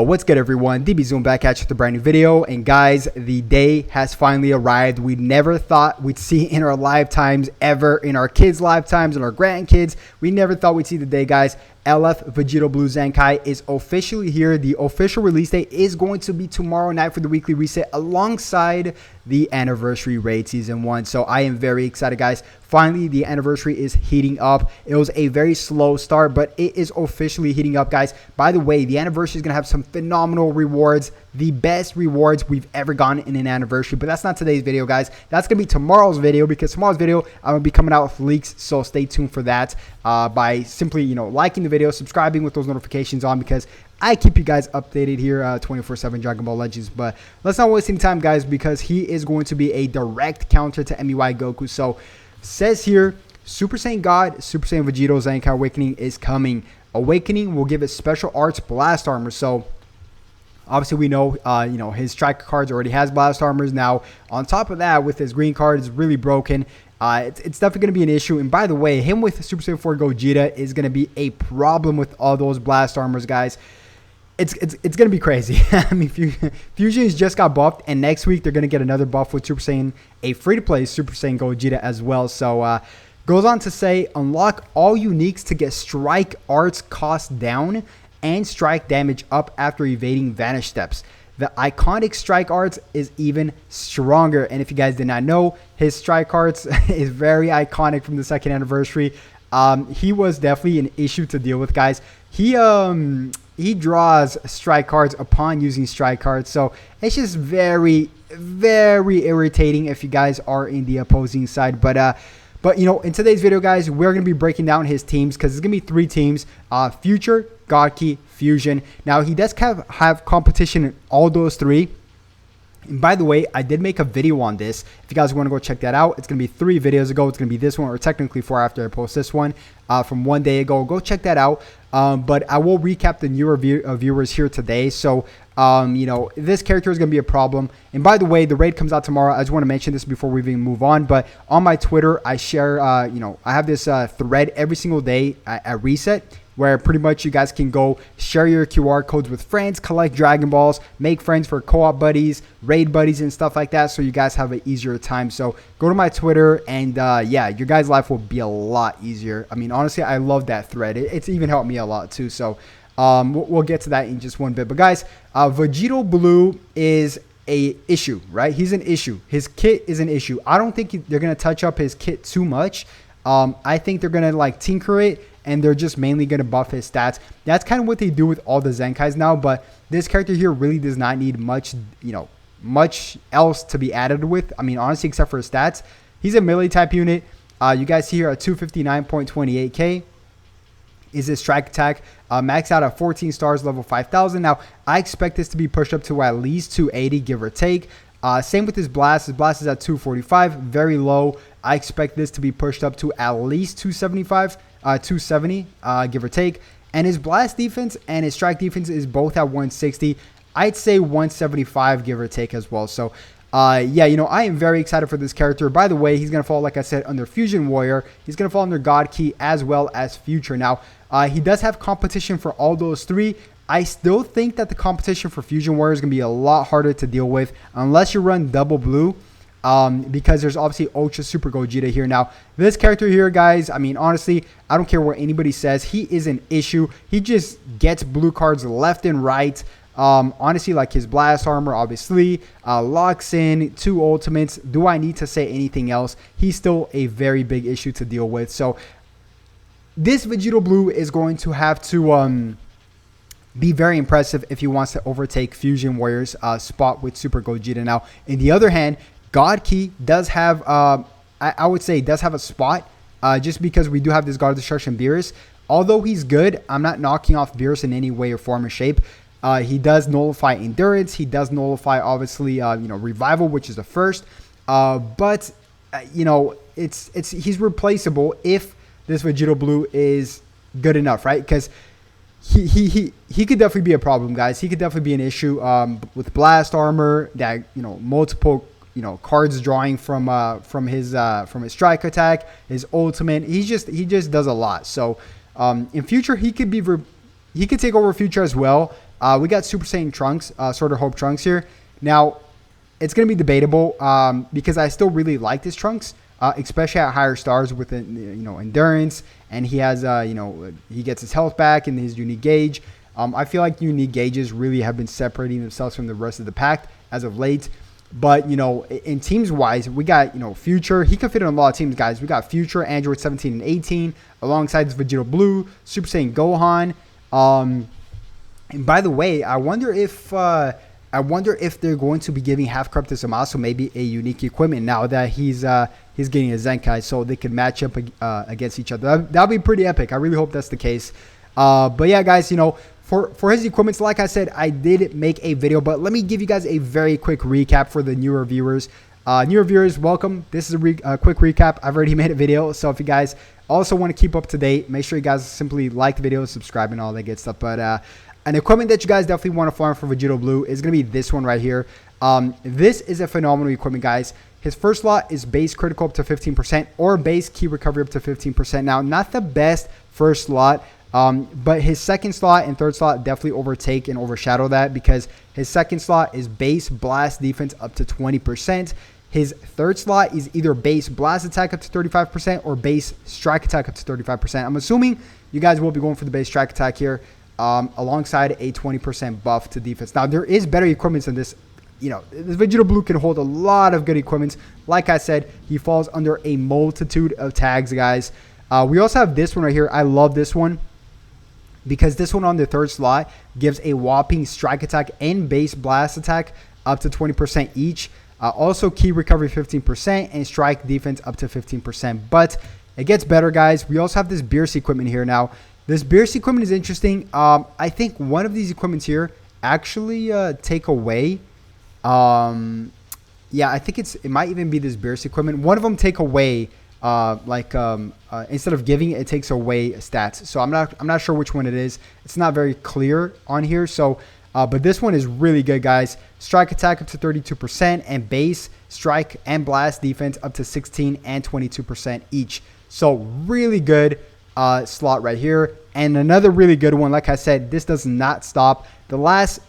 What's good, everyone? DB Zoom back at you with a brand new video. And guys, the day has finally arrived. We never thought we'd see in our lifetimes, ever in our kids' lifetimes and our grandkids. We never thought we'd see the day, guys. LF Vegito Blue Zenkai is officially here. The official release date is going to be tomorrow night for the weekly reset alongside the anniversary raid season 1. So I am very excited, guys. Finally, the anniversary is heating up. It was a very slow start, but it is officially heating up, guys. By the way, the anniversary is going to have some phenomenal rewards, the best rewards we've ever gotten in an anniversary. But that's not today's video, guys. That's going to be tomorrow's video, because tomorrow's video I'm going to be coming out with leaks. So stay tuned for that by simply, liking the video, subscribing with those notifications on, because I keep you guys updated here 24/7 Dragon Ball Legends. But let's not waste any time, guys, because he is going to be a direct counter to MEY Goku. So says here, Super Saiyan God, Super Saiyan Vegito Zenkai Awakening is coming. Awakening will give it special arts blast armor. So obviously we know, his striker cards already has blast armors. Now on top of that, with his green card, is really broken. It's definitely going to be an issue. And by the way, him with Super Saiyan 4 Gogeta is going to be a problem with all those blast armors, guys. It's going to be crazy. I mean, Fusions just got buffed, and next week they're going to get another buff with Super Saiyan, a free-to-play Super Saiyan Gogeta as well. So goes on to say, unlock all uniques to get strike arts cost down and strike damage up after evading vanish steps. The iconic strike arts is even stronger. And if you guys did not know, his strike arts is very iconic from the second anniversary. He was definitely an issue to deal with, guys. He draws strike cards upon using strike cards. So it's just very, very irritating if you guys are in the opposing side. But in today's video, guys, we're going to be breaking down his teams, because it's going to be 3 teams. Future, God Key, Fusion. Now, he does have competition in all those 3. And by the way, I did make a video on this. If you guys want to go check that out, it's going to be 3 videos ago. It's going to be this one, or technically 4 after I post this one from 1 day ago. Go check that out. But I will recap the newer viewers here today. So, this character is going to be a problem. And by the way, the raid comes out tomorrow. I just want to mention this before we even move on. But on my Twitter, I share, I have this thread every single day at Reset, where pretty much you guys can go share your QR codes with friends, collect Dragon Balls, make friends for co-op buddies, raid buddies, and stuff like that, so you guys have an easier time. So go to my Twitter, and yeah, your guys' life will be a lot easier. I mean, honestly, I love that thread. It's even helped me a lot too. So we'll get to that in just one bit. But guys, Vegito Blue is a issue, right? He's an issue. His kit is an issue. I don't think they're going to touch up his kit too much. I think they're going to tinker it, and they're just mainly going to buff his stats. That's kind of what they do with all the Zenkais now, but this character here really does not need much, much else to be added with. I mean, honestly, except for his stats. He's a melee type unit. You guys see here at 259.28k is his strike attack. Max out at 14 stars, level 5,000. Now, I expect this to be pushed up to at least 280, give or take. Same with his blast. His blast is at 245, very low. I expect this to be pushed up to at least 275. 270, give or take. And his blast defense and his strike defense is both at 160. I'd say 175, give or take, as well. So yeah, I am very excited for this character. By the way, he's going to fall, like I said, under Fusion Warrior. He's going to fall under God Key as well as Future. Now, he does have competition for all those 3. I still think that the competition for Fusion Warrior is going to be a lot harder to deal with unless you run double blue. Because there's obviously Ultra Super Gogeta here. Now, this character here, guys, I mean, honestly, I don't care what anybody says. He is an issue. He just gets blue cards left and right. Honestly, like his blast armor, obviously, locks in 2 ultimates. Do I need to say anything else? He's still a very big issue to deal with. So, this Vegito Blue is going to have to be very impressive if he wants to overtake Fusion Warrior's spot with Super Gogeta. Now, on the other hand, God Key does have, I would say, does have a spot, just because we do have this God Destruction Beerus. Although he's good, I'm not knocking off Beerus in any way or form or shape. He does nullify Endurance. He does nullify, obviously, Revival, which is the first. But he's replaceable if this Vegito Blue is good enough, right? Because he could definitely be a problem, guys. He could definitely be an issue with blast armor, that multiple cards drawing from his strike attack, his ultimate. He just does a lot. So in future, he could take over Future as well. We got Super Saiyan Trunks, Sword of Hope Trunks here. Now, it's going to be debatable because I still really like this Trunks, especially at higher stars with endurance, and he has he gets his health back and his unique gauge. I feel like unique gauges really have been separating themselves from the rest of the pack as of late. But in teams wise, we got Future. He can fit in a lot of teams, guys. We got Future, Android 17 and 18, alongside this Vegito Blue, Super Saiyan Gohan. And by the way, I wonder if they're going to be giving Half Corrupted Zamasu maybe a unique equipment now that he's getting a Zenkai, so they can match up against each other. That'll be pretty epic. I really hope that's the case. But yeah, guys, for his equipments, like I said, I did make a video, but let me give you guys a very quick recap for the newer viewers. Newer viewers, welcome. This is a quick recap. I've already made a video, so if you guys also want to keep up to date, make sure you guys simply like the video, subscribe, and all that good stuff. But an equipment that you guys definitely want to farm for Vegito Blue is going to be this one right here. This is a phenomenal equipment, guys. His first slot is base critical up to 15% or base key recovery up to 15%. Now, not the best first slot, but his second slot and third slot definitely overtake and overshadow that, because his second slot is base blast defense up to 20%. His third slot is either base blast attack up to 35% or base strike attack up to 35%. I'm assuming you guys will be going for the base strike attack here, alongside a 20% buff to defense. Now, there is better equipment than this. This Vegito Blue can hold a lot of good equipment. Like I said, he falls under a multitude of tags, guys. We also have this one right here. I love this one, because this one on the third slot gives a whopping strike attack and base blast attack up to 20% each. Also key recovery 15% and strike defense up to 15%. But it gets better, guys. We also have this Beerus equipment here. Now, this Beerus equipment is interesting. I think one of these equipments here actually take away. Yeah, I think it might even be this Beerus equipment. One of them take away. Instead of giving it, it takes away stats. So I'm not sure which one it is. It's not very clear on here. So, but this one is really good, guys. Strike attack up to 32% and base strike and blast defense up to 16 and 22% each. So really good slot right here. And another really good one, like I said, this does not stop. The last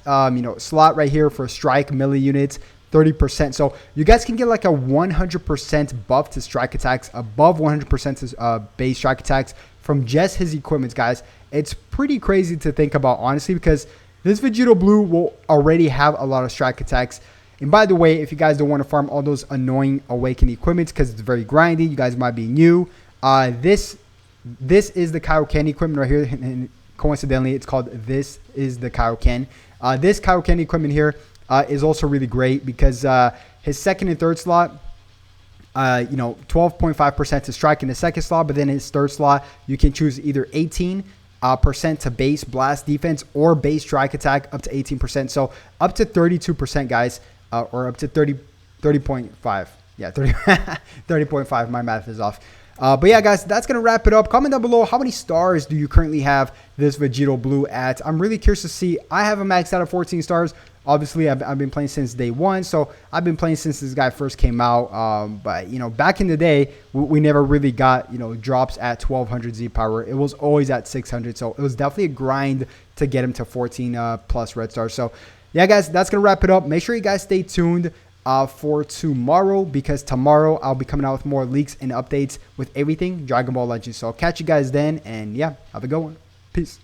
slot right here for strike melee units, 30%. So you guys can get like a 100% buff to strike attacks, above 100% to base strike attacks from just his equipment, guys. It's pretty crazy to think about, honestly, because this Vegito Blue will already have a lot of strike attacks. And by the way, if you guys don't want to farm all those annoying awakened equipments because it's very grindy, you guys might be new. This is the Kaioken equipment right here, and coincidentally, it's called This is the Kaioken. This Kaioken equipment here is also really great because his second and third slot, 12.5% to strike in the second slot, but then his third slot, you can choose either 18% to base blast defense or base strike attack up to 18%. So up to 32%, guys, or up to 30.5. Yeah, 30.5. My math is off. But yeah, guys, that's going to wrap it up. Comment down below, how many stars do you currently have this Vegito Blue at? I'm really curious to see. I have him maxed out at 14 stars. Obviously, I've been playing since day one, so I've been playing since this guy first came out. But, back in the day, we never really got, drops at 1200 Z power. It was always at 600, so it was definitely a grind to get him to 14 plus red stars. So, yeah, guys, that's going to wrap it up. Make sure you guys stay tuned for tomorrow, because tomorrow I'll be coming out with more leaks and updates with everything Dragon Ball Legends. So I'll catch you guys then, and yeah, have a good one. Peace.